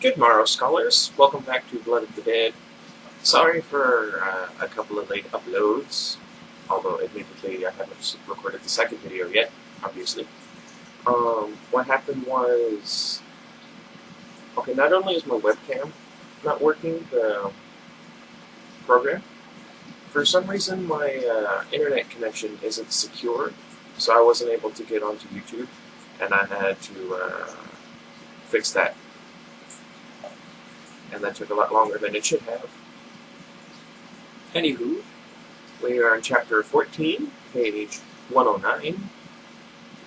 Good morrow, scholars. Welcome back to Blood of the Dead. Sorry for a couple of late uploads, although admittedly I haven't recorded the second video yet, obviously. What happened was, okay, not only is my webcam not working, the program, for some reason my internet connection isn't secure, so I wasn't able to get onto YouTube, and I had to fix that. And that took a lot longer than it should have. Anywho, we are on chapter 14, page 109.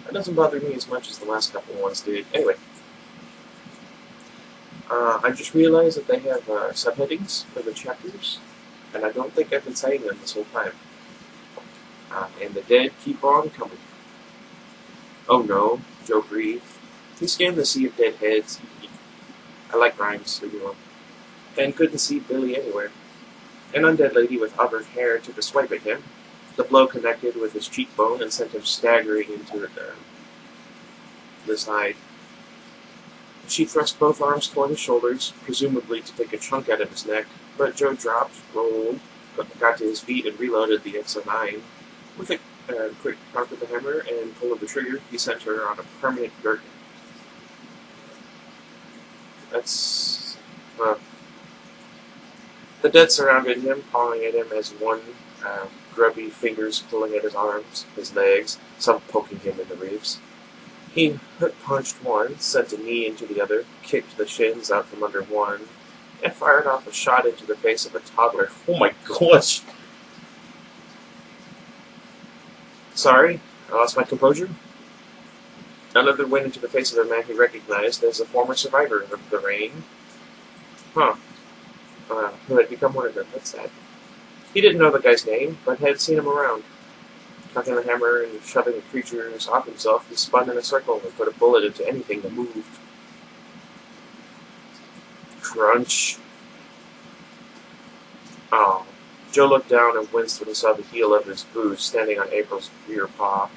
That doesn't bother me as much as the last couple ones did. Anyway, I just realized that they have subheadings for the chapters, and I don't think I've been saying them this whole time. And the dead keep on coming. Oh no, Joe breathed. He scanned the sea of dead heads. I like rhymes, leave me alone. And couldn't see Billie anywhere. An undead lady with auburn hair took a swipe at him. The blow connected with his cheekbone and sent him staggering into the side. She thrust both arms toward his shoulders, presumably to take a chunk out of his neck, but Joe dropped, rolled, got to his feet, and reloaded the XO9. With a quick cock of the hammer and pull of the trigger, he sent her on a permanent dirt. That's... The dead surrounded him, pawing at him as one, grubby fingers pulling at his arms, his legs, some poking him in the ribs. He punched one, sent a knee into the other, kicked the shins out from under one, and fired off a shot into the face of a toddler. Oh my gosh! Sorry, I lost my composure. Another went into the face of a man he recognized as a former survivor of the rain. Who had become one of them. That's sad. He didn't know the guy's name, but had seen him around. Cocking the hammer and shoving the creatures off himself, he spun in a circle and put a bullet into anything that moved. Crunch. Oh. Joe looked down and winced when he saw the heel of his boot standing on April's rear paw.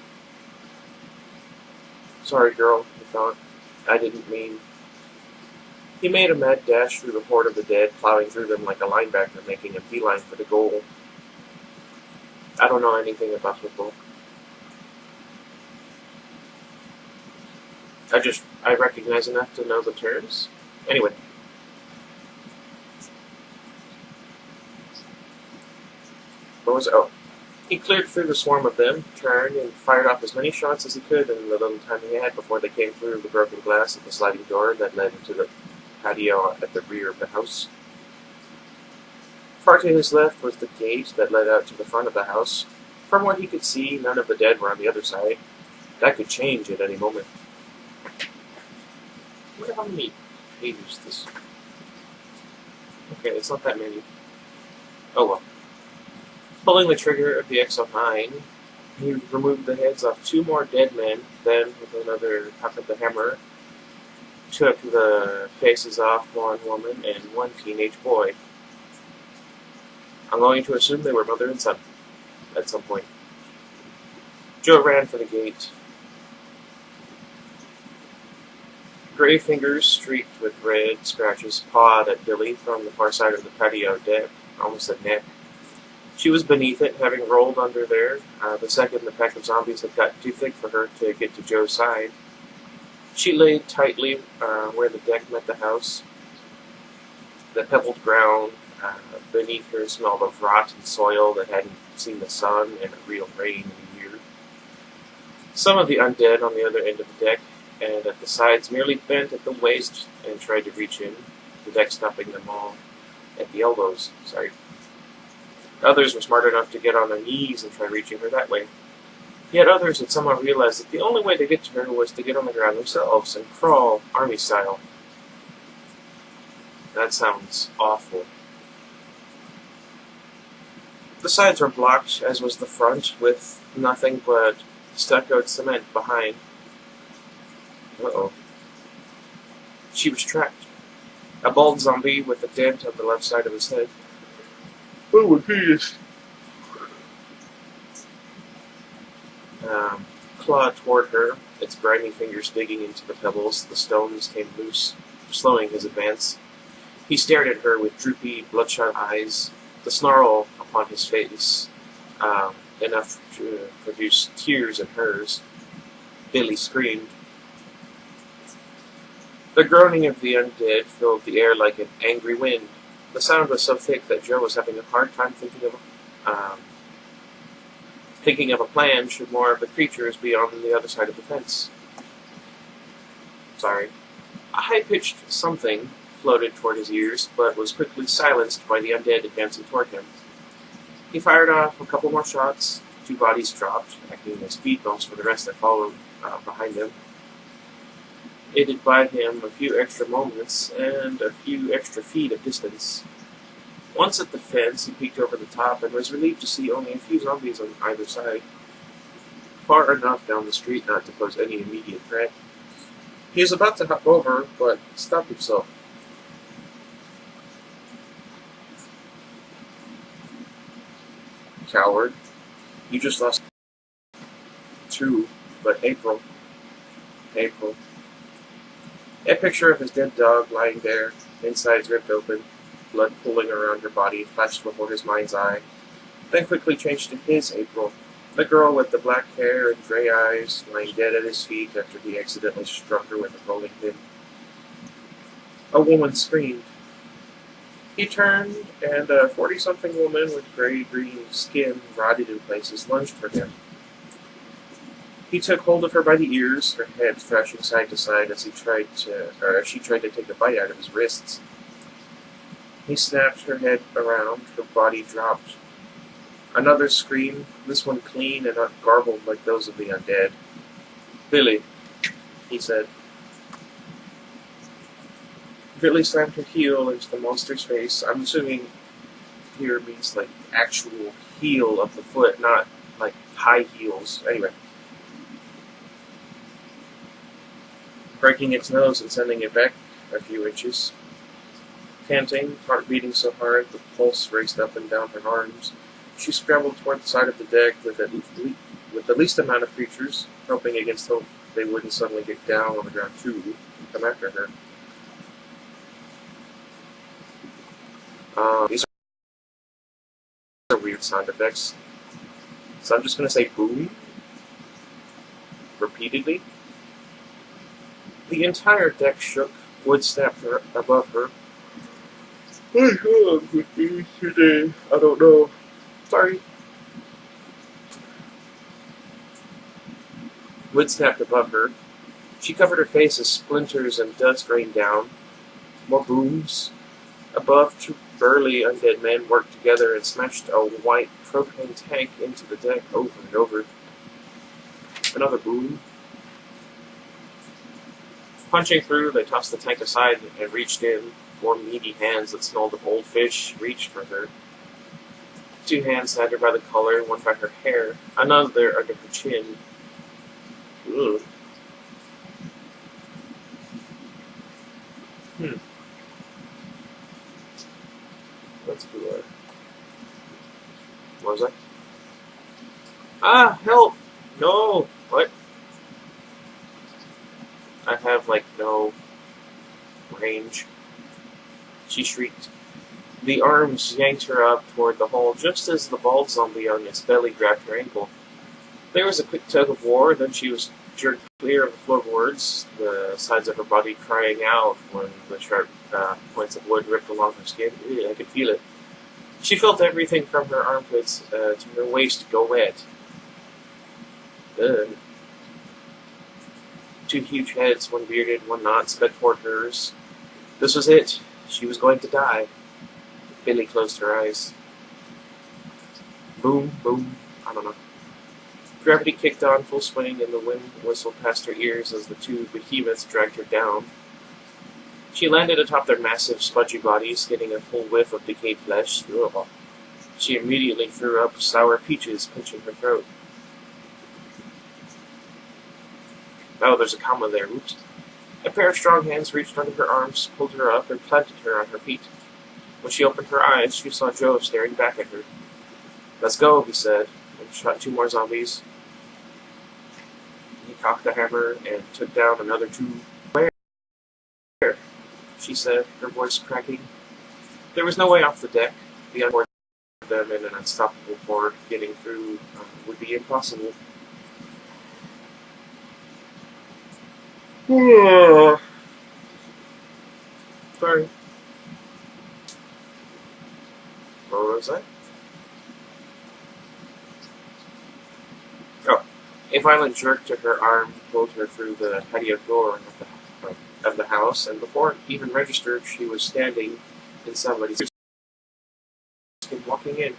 Sorry, girl, he thought. I didn't mean... He made a mad dash through the horde of the dead, plowing through them like a linebacker making a beeline for the goal. I don't know anything about football. I recognize enough to know the terms. Anyway. What was it? Oh. He cleared through the swarm of them, turned, and fired off as many shots as he could in the little time he had before they came through the broken glass of the sliding door that led into the patio at the rear of the house. Far to his left was the gate that led out to the front of the house. From what he could see, none of the dead were on the other side. That could change at any moment. I wonder how many pages this... Okay, it's not that many. Oh well. Pulling the trigger of the XO9, he removed the heads off two more dead men, then, with another cock of the hammer, took the faces off one woman and one teenage boy. I'm going to assume they were mother and son at some point. Joe ran for the gate. Gray fingers streaked with red scratches pawed at Billie from the far side of the patio deck, almost at neck. She was beneath it, having rolled under there, the second the pack of zombies had gotten too thick for her to get to Joe's side. She laid tightly where the deck met the house. The pebbled ground beneath her smelled of rotten soil that hadn't seen the sun and a real rain in a year. Some of the undead on the other end of the deck and at the sides merely bent at the waist and tried to reach in, the deck stopping them all at the elbows. Others were smart enough to get on their knees and try reaching her that way. Yet others had somehow realized that the only way to get to her was to get on the ground themselves and crawl, army style. That sounds awful. The sides were blocked, as was the front, with nothing but stuccoed cement behind. Uh-oh. She was trapped. A bald zombie with a dent on the left side of his head. Oh my goodness. Clawed toward her, its grimy fingers digging into the pebbles. The stones came loose. slowing his advance. He stared at her with droopy, bloodshot eyes, the snarl upon his face, enough to produce tears in hers. Billie screamed. The groaning of the undead filled the air like an angry wind. The sound was so thick that Joe was having a hard time thinking of a plan should more of the creatures be on the other side of the fence. Sorry. A high-pitched something floated toward his ears, but was quickly silenced by the undead advancing toward him. He fired off a couple more shots. 2 bodies dropped, acting as speed bumps for the rest that followed behind him. It did buy him a few extra moments and a few extra feet of distance. Once at the fence, he peeked over the top and was relieved to see only a few zombies on either side, far enough down the street not to pose any immediate threat. He was about to hop over, but stopped himself. Coward. You just lost 2, but April. A picture of his dead dog lying there, insides ripped open, blood pooling around her body, flashed before his mind's eye, then quickly changed to his April, the girl with the black hair and gray eyes, lying dead at his feet after he accidentally struck her with a rolling pin. A woman screamed. He turned, and a 40-something woman with gray-green skin, rotted in places, lunged for him. He took hold of her by the ears, her head thrashing side to side as she tried to take a bite out of his wrists. He snapped her head around, her body dropped. Another scream, this one clean and not garbled like those of the undead. "Billie," he said. Billie slammed her heel into the monster's face. I'm assuming here means like actual heel of the foot, not like high heels. Anyway. Breaking its nose and sending it back a few inches. Panting, heart beating so hard the pulse raced up and down her arms, she scrambled toward the side of the deck with the least amount of creatures, hoping against hope they wouldn't suddenly get down on the ground too and come after her. These are weird sound effects. So I'm just going to say boom repeatedly. The entire deck shook, wood snapped above her. What's wrong with me today? I don't know. Sorry. Wood snapped above her. She covered her face as splinters and dust rained down. More booms. Above, 2 burly undead men worked together and smashed a white propane tank into the deck over and over. Another boom. Punching through, they tossed the tank aside and reached in. 4 meaty hands that smelled of old fish reached for her. 2 hands had her by the collar, one by her hair, another under her chin. Ugh. Let's do it. What was that? Ah, help! No! What? I have, like, no range. She shrieked. The arms yanked her up toward the hole just as the bald zombie on its belly grabbed her ankle. There was a quick tug of war, then she was jerked clear of the floorboards, the sides of her body crying out when the sharp points of wood ripped along her skin. I could feel it. She felt everything from her armpits to her waist go wet. Ugh. 2 huge heads, one bearded, one not, sped toward hers. This was it. She was going to die. Billie closed her eyes. Boom, boom, I don't know. Gravity kicked on full swing and the wind whistled past her ears as the 2 behemoths dragged her down. She landed atop their massive, smudgy bodies, getting a full whiff of decayed flesh. Ugh. She immediately threw up sour peaches, pinching her throat. Oh, there's a comma there. Oops. A pair of strong hands reached under her arms, pulled her up, and planted her on her feet. When she opened her eyes, she saw Joe staring back at her. "Let's go," he said, and shot 2 more zombies. He cocked the hammer and took down another 2. Where? she said, her voice cracking. There was no way off the deck. The unboard them in an unstoppable board. Getting through would be impossible. Sorry. What was that? Oh. A violent jerk to her arm pulled her through the patio door of the house, and before it even registered, she was standing in somebody's house, walking in.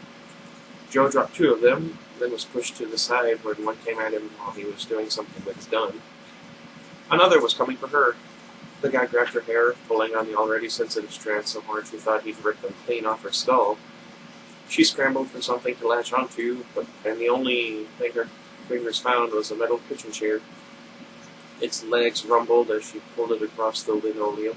Joe dropped two of them, then was pushed to the side when one came at him while he was doing something with his gun. Another was coming for her. The guy grabbed her hair, pulling on the already sensitive strands so hard she thought he'd rip them clean off her skull. She scrambled for something to latch onto, and the only thing her fingers found was a metal kitchen chair. Its legs rumbled as she pulled it across the linoleum.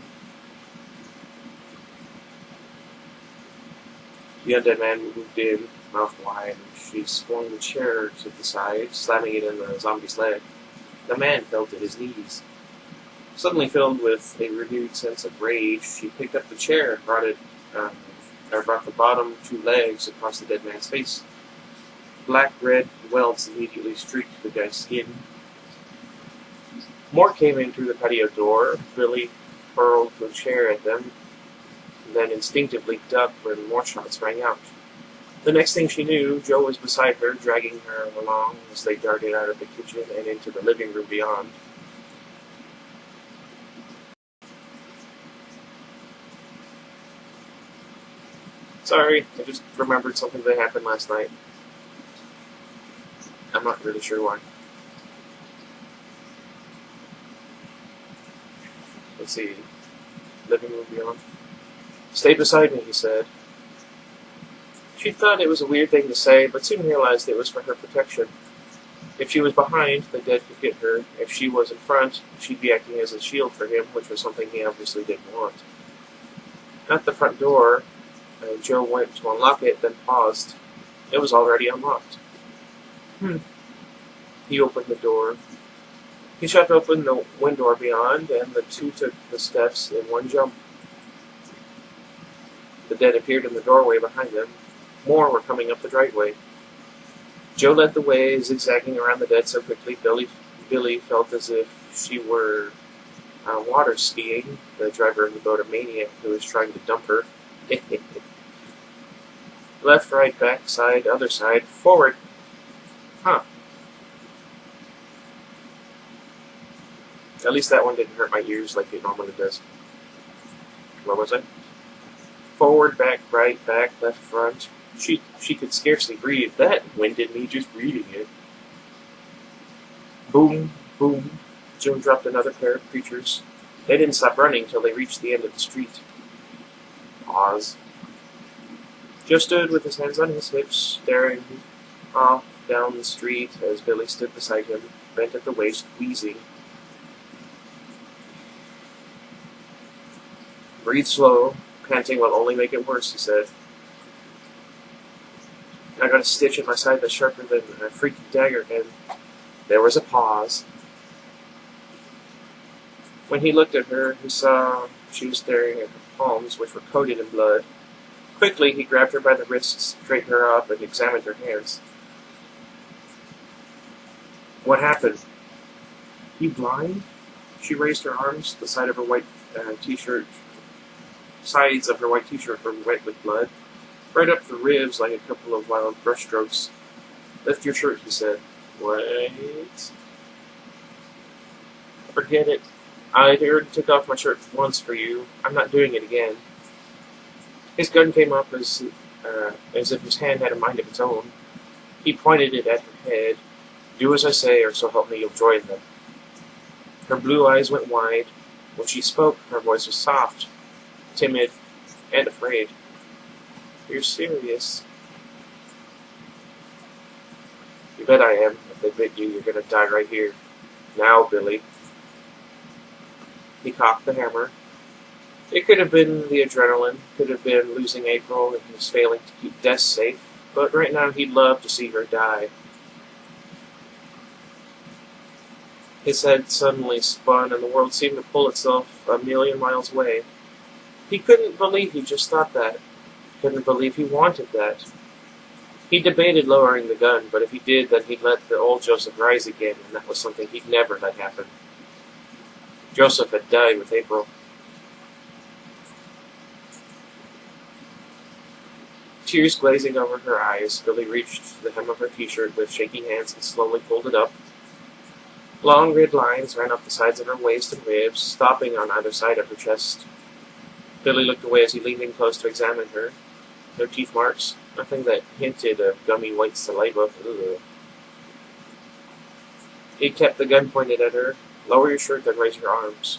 The undead man moved in, mouth wide, and she swung the chair to the side, slamming it in the zombie's leg. The man fell to his knees. Suddenly filled with a renewed sense of rage, she picked up the chair and brought the bottom two legs across the dead man's face. Black-red welts immediately streaked the guy's skin. More came in through the patio door. Billie hurled the chair at them, then instinctively ducked when more shots rang out. The next thing she knew, Joe was beside her, dragging her along as they darted out of the kitchen and into the living room beyond. Sorry, I just remembered something that happened last night. I'm not really sure why. Let's see. Living room beyond. Stay beside me, he said. She thought it was a weird thing to say, but soon realized it was for her protection. If she was behind, the dead could get her. If she was in front, she'd be acting as a shield for him, which was something he obviously didn't want. At the front door, Joe went to unlock it, then paused. It was already unlocked. He opened the door. He shoved open the window beyond, and the two took the steps in one jump. The dead appeared in the doorway behind them. More were coming up the driveway. Joe led the way, zigzagging around the dead so quickly Billie felt as if she were water skiing, the driver of the boat, a maniac who was trying to dump her. Left, right, back, side, other side, forward. At least that one didn't hurt my ears like it normally does. What was it? Forward, back, right, back, left, front. She could scarcely breathe. That winded me just reading it. Boom, boom. Joe dropped another pair of creatures. They didn't stop running till they reached the end of the street. Pause. Joe stood with his hands on his hips, staring off down the street as Billie stood beside him, bent at the waist, wheezing. Breathe slow. Panting will only make it worse, he said. I got a stitch in my side that's sharper than a freaking dagger, and there was a pause. When he looked at her, he saw she was staring at her palms, which were coated in blood. Quickly, he grabbed her by the wrists, straightened her up, and examined her hands. What happened? You blind? She raised her arms, the side of her white t-shirt. Sides of her white t-shirt were wet with blood, right up the ribs like a couple of wild brushstrokes. Lift your shirt, he said. Wait. Forget it. I already took off my shirt once for you. I'm not doing it again. His gun came up as if his hand had a mind of its own. He pointed it at her head. Do as I say, or so help me, you'll join them. Her blue eyes went wide. When she spoke, her voice was soft, timid, and afraid. You're serious? You bet I am. If they bit you, you're gonna die right here. Now, Billie. He cocked the hammer. It could have been the adrenaline, could have been losing April and his failing to keep Des safe, but right now he'd love to see her die. His head suddenly spun and the world seemed to pull itself a million miles away. He couldn't believe he just thought that. Couldn't believe he wanted that. He debated lowering the gun, but if he did, then he'd let the old Joseph rise again, and that was something he'd never let happen. Joseph had died with April. Tears glazing over her eyes, Billie reached the hem of her t-shirt with shaky hands and slowly pulled it up. Long red lines ran up the sides of her waist and ribs, stopping on either side of her chest. Billie looked away as he leaned in close to examine her. No teeth marks, nothing that hinted of gummy white saliva. Ugh. He kept the gun pointed at her. Lower your shirt, then raise your arms.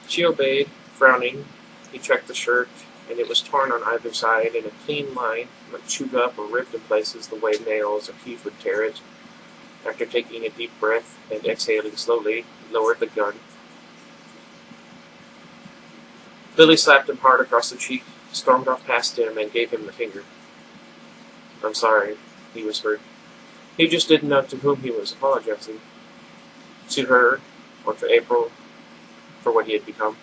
She obeyed, frowning. He checked the shirt, and it was torn on either side in a clean line, not chewed up or ripped in places the way nails or teeth would tear it. After taking a deep breath and exhaling slowly, he lowered the gun. Billie slapped him hard across the cheek, stormed off past him, and gave him the finger. "I'm sorry," he whispered. He just didn't know to whom he was apologizing. To her, or to April, for what he had become.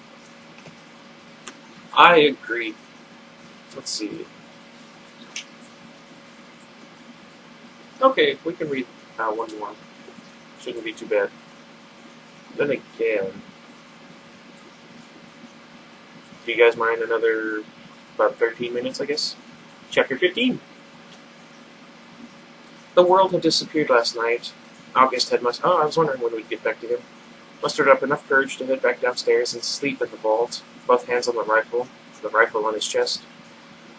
I agree. Let's see. Okay, we can read one more. Shouldn't be too bad. Then again, do you guys mind another about 13 minutes, I guess? Chapter 15. The world had disappeared last night. August had I was wondering when we'd get back to him. Mustered up enough courage to head back downstairs and sleep in the vault, both hands on the rifle on his chest.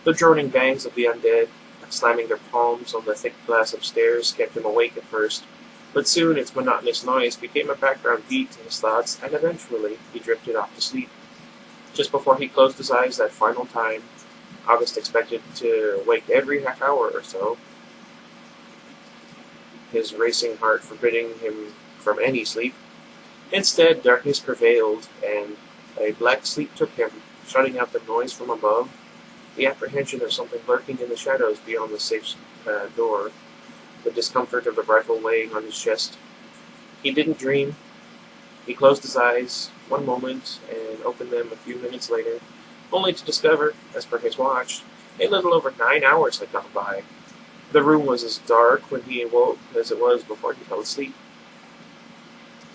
The droning bangs of the undead, slamming their palms on the thick glass upstairs, kept him awake at first, but soon its monotonous noise became a background beat to his thoughts, and eventually he drifted off to sleep. Just before he closed his eyes that final time, August expected to wake every half hour or so, his racing heart forbidding him from any sleep. Instead, darkness prevailed, and a black sleep took him, shutting out the noise from above, the apprehension of something lurking in the shadows beyond the safe door, the discomfort of the rifle weighing on his chest. He didn't dream. He closed his eyes one moment and opened them a few minutes later, only to discover, as per his watch, a little over 9 hours had gone by. The room was as dark when he awoke as it was before he fell asleep.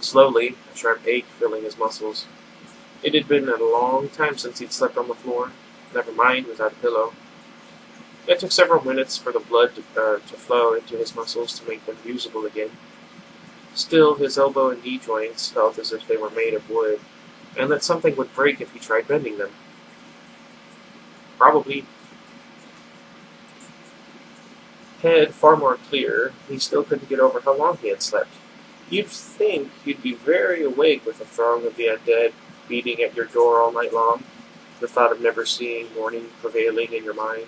Slowly, a sharp ache filling his muscles. It had been a long time since he'd slept on the floor, never mind without a pillow. It took several minutes for the blood to flow into his muscles to make them usable again. Still, his elbow and knee joints felt as if they were made of wood, and that something would break if he tried bending them. Probably. Head far more clear, he still couldn't get over how long he had slept. You'd think you'd be very awake with the throng of the undead beating at your door all night long, the thought of never seeing morning prevailing in your mind.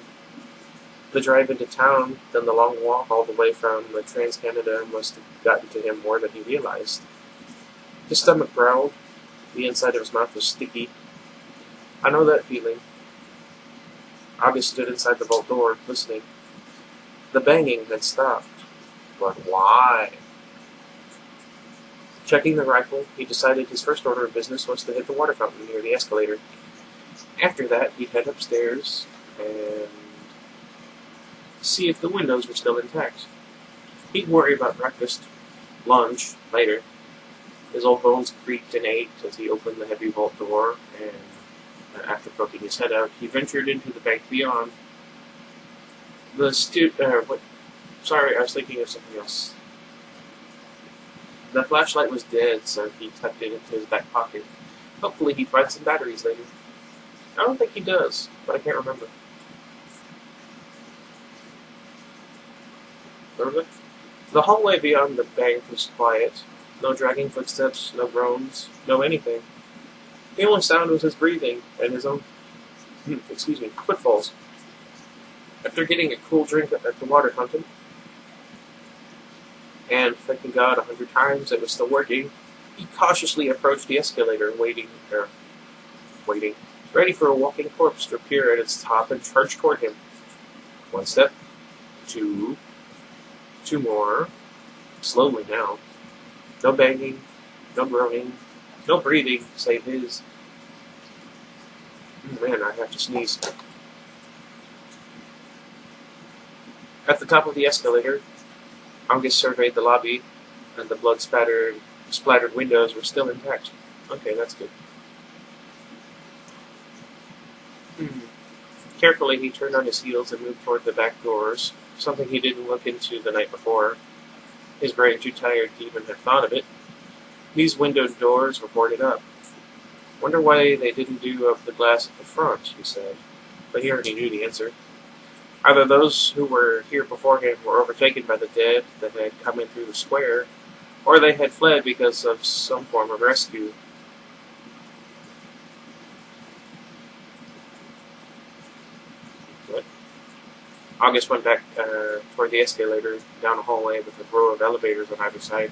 The drive into town, then the long walk all the way from the Trans-Canada must have gotten to him more than he realized. His stomach growled. The inside of his mouth was sticky. I know that feeling. August stood inside the vault door, listening. The banging had stopped. But why? Checking the rifle, he decided his first order of business was to hit the water fountain near the escalator. After that, he'd head upstairs and see if the windows were still intact. He'd worry about breakfast, lunch, later. His old bones creaked and ached as he opened the heavy vault door, and after poking his head out, he ventured into the bank beyond. Sorry, I was thinking of something else. The flashlight was dead, so he tucked it into his back pocket. Hopefully he'd find some batteries later. I don't think he does, but I can't remember. The hallway beyond the bank was quiet. No dragging footsteps, no groans, no anything. The only sound was his breathing and his own, footfalls. After getting a cool drink at the water fountain, and thanking God 100 times it was still working, he cautiously approached the escalator, waiting, ready for a walking corpse to appear at its top and charge toward him. One step, two more, slowly now. No banging, no groaning, No breathing, save his. Man, I have to sneeze. At the top of the escalator, Angus surveyed the lobby, and the splattered windows were still intact. Okay, that's good. Carefully, he turned on his heels and moved toward the back doors, something he didn't look into the night before. His brain too tired to even have thought of it. These windowed doors were boarded up. Wonder why they didn't do up the glass at the front, he said. But he already knew the answer. Either those who were here before him were overtaken by the dead that had come in through the square, or they had fled because of some form of rescue. What? August went back toward the escalator, down a hallway with a row of elevators on either side.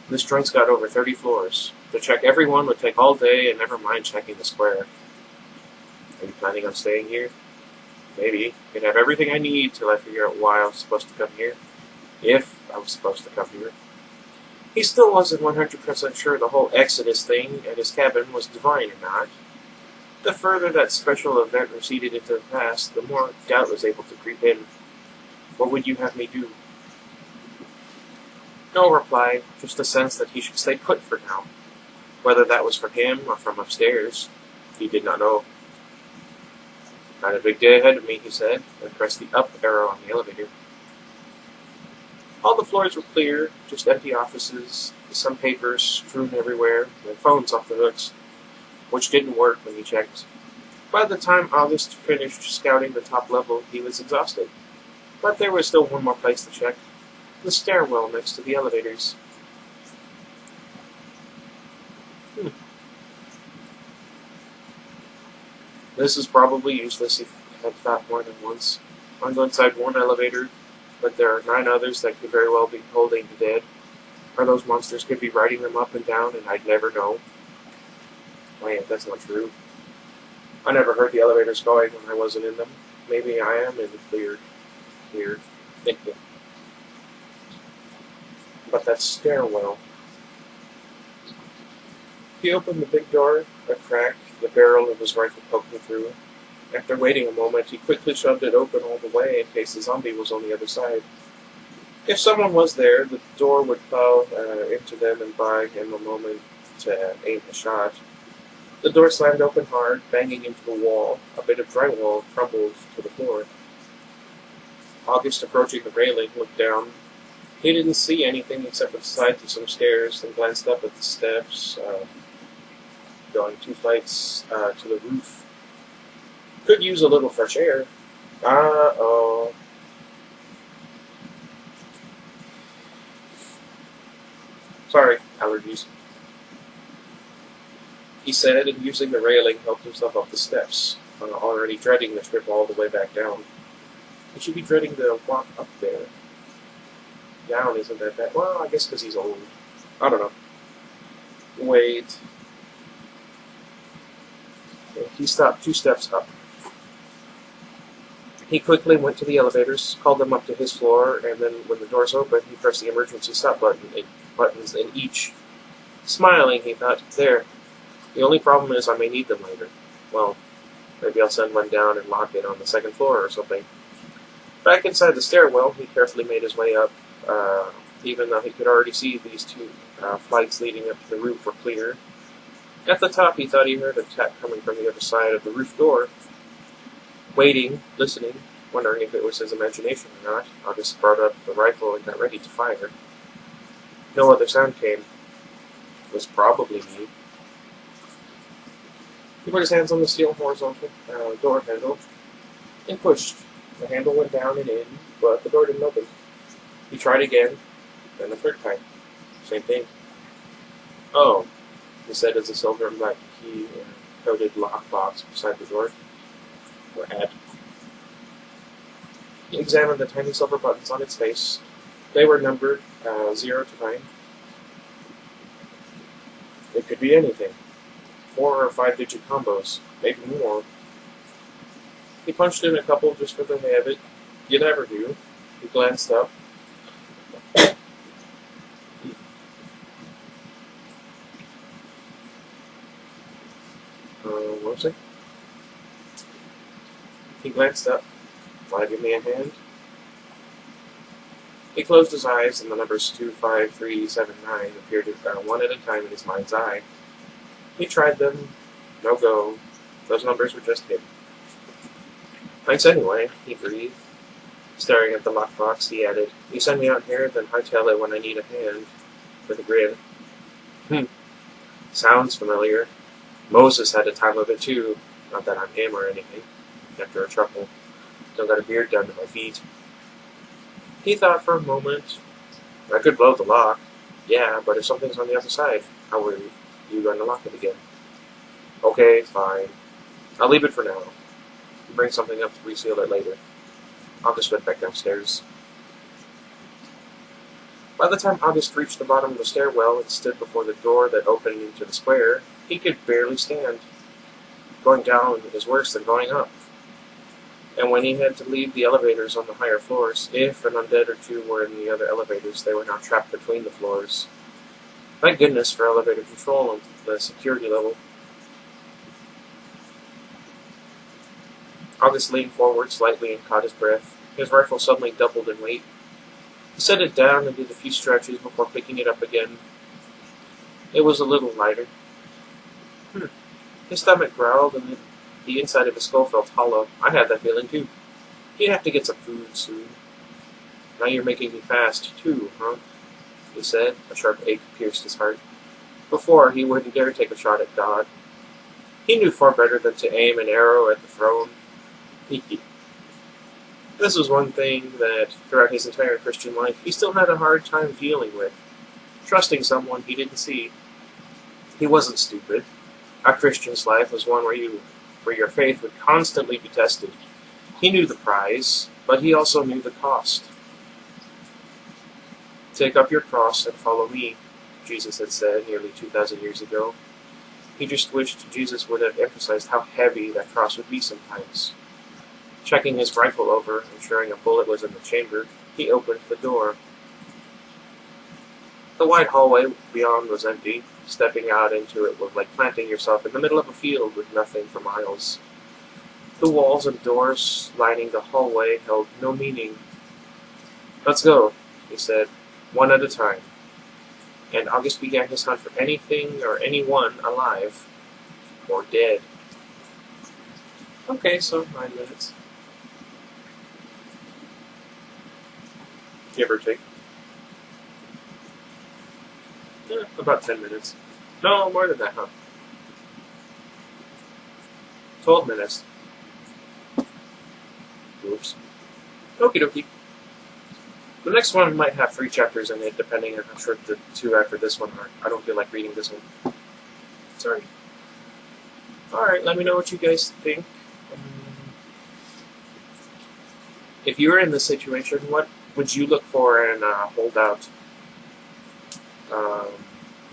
This joint's got over 30 floors. To check every one would take all day, and never mind checking the square. Are you planning on staying here? Maybe. Could have everything I need till I figure out why I was supposed to come here. If I was supposed to come here. He still wasn't 100% sure the whole Exodus thing at his cabin was divine or not. The further that special event receded into the past, the more doubt was able to creep in. What would you have me do? No reply, just a sense that he should stay put for now. Whether that was from him or from upstairs, he did not know. Got a big day ahead of me, he said, and pressed the up arrow on the elevator. All the floors were clear, just empty offices, some papers strewn everywhere, and phones off the hooks, which didn't work when he checked. By the time August finished scouting the top level, he was exhausted. But there was still one more place to check. The stairwell next to the elevators. This is probably useless if I had thought more than once. I'm inside one elevator, but there are 9 others that could very well be holding the dead. Or those monsters could be riding them up and down, and I'd never know. Man, that's not true. I never heard the elevators going when I wasn't in them. Maybe I am in the clear here, thinking. But that stairwell. He opened the big door, a crack, the barrel of his rifle poking through. After waiting a moment, he quickly shoved it open all the way in case the zombie was on the other side. If someone was there, the door would plow into them and buy him a moment to aim a shot. The door slammed open hard, banging into the wall. A bit of drywall crumbled to the floor. August, approaching the railing, looked down. He didn't see anything except the sides of some stairs, then glanced up at the steps, going 2 flights to the roof. Could use a little fresh air. Uh-oh. Sorry, allergies. He said, and using the railing, helped himself up the steps, already dreading the trip all the way back down. He should be dreading the walk up there. Down isn't that bad. Well, I guess because he's old. I don't know. Wait. He stopped 2 steps up. He quickly went to the elevators, called them up to his floor, and then when the doors opened, he pressed the emergency stop buttons in each. Smiling, he thought, there. The only problem is I may need them later. Well, maybe I'll send one down and lock it on the 2nd floor or something. Back inside the stairwell, he carefully made his way up, even though he could already see these 2 flights leading up to the roof were clear. At the top, he thought he heard a tap coming from the other side of the roof door. Waiting, listening, wondering if it was his imagination or not, August brought up the rifle and got ready to fire. No other sound came. It was probably me. He put his hands on the steel horizontal door handle and pushed. The handle went down and in, but the door didn't open. He tried again, then the 3rd time. Same thing. Oh, he said as a silver and black key-coated lockbox beside the door. Or at. He examined the tiny silver buttons on its face. They were numbered 0 to 9. It could be anything. 4 or 5-digit combos, maybe more. He punched in a couple just for the heck of it. You never do. He glanced up. was I? He glanced up. Want to give me a hand? He closed his eyes, and the numbers 25379 appeared one at a time in his mind's eye. He tried them. No go. Those numbers were just hidden. Thanks anyway, he breathed. Staring at the lockbox, he added, "You send me out here, then hightail it when I need a hand," with a grin. Sounds familiar. Moses had a time of it too. Not that I'm him or anything. After a chuckle. Still got a beard down to my feet. He thought for a moment. I could blow the lock. Yeah, but if something's on the other side, how are you going to lock it again? Okay, fine. I'll leave it for now. Bring something up to reseal it later. August went back downstairs. By the time August reached the bottom of the stairwell and stood before the door that opened into the square, he could barely stand. Going down is worse than going up. And when he had to leave the elevators on the higher floors, if an undead or two were in the other elevators, they were now trapped between the floors. Thank goodness for elevator control on the security level. August leaned forward slightly and caught his breath. His rifle suddenly doubled in weight. He set it down and did a few stretches before picking it up again. It was a little lighter. His stomach growled and the inside of his skull felt hollow. I had that feeling too. He'd have to get some food soon. Now you're making me fast too, huh? He said. A sharp ache pierced his heart. Before, he wouldn't dare take a shot at God. He knew far better than to aim an arrow at the throne. This was one thing that, throughout his entire Christian life, he still had a hard time dealing with. Trusting someone he didn't see. He wasn't stupid. A Christian's life was one where your faith would constantly be tested. He knew the prize, but he also knew the cost. Take up your cross and follow me, Jesus had said nearly 2,000 years ago. He just wished Jesus would have emphasized how heavy that cross would be sometimes. Checking his rifle over, ensuring a bullet was in the chamber, he opened the door. The wide hallway beyond was empty. Stepping out into it was like planting yourself in the middle of a field with nothing for miles. The walls and doors lining the hallway held no meaning. "Let's go," he said, "one at a time." And August began his hunt for anything or anyone alive or dead. Okay, so 9 minutes. Give or take. Yeah, about 10 minutes. No, more than that, huh? 12 minutes. Oops. Okie dokie. The next one might have 3 chapters in it, depending on how short the 2 after this one are. I don't feel like reading this one. Sorry. Alright, let me know what you guys think. If you were in this situation, what would you look for in a holdout?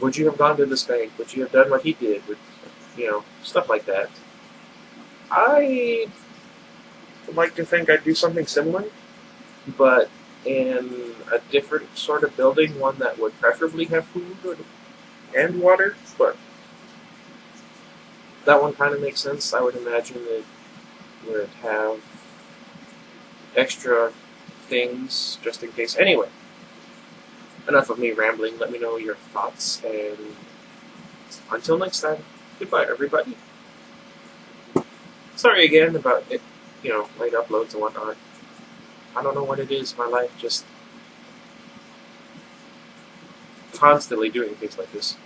Would you have gone to this bank? Would you have done what he did? Stuff like that. I would like to think I'd do something similar, but in a different sort of building, one that would preferably have food and water, but that one kind of makes sense. I would imagine it would have extra things just in case. Anyway, enough of me rambling. Let me know your thoughts, and until next time, goodbye, everybody. Sorry again about it, late uploads and whatnot. I don't know what it is. My life just constantly doing things like this.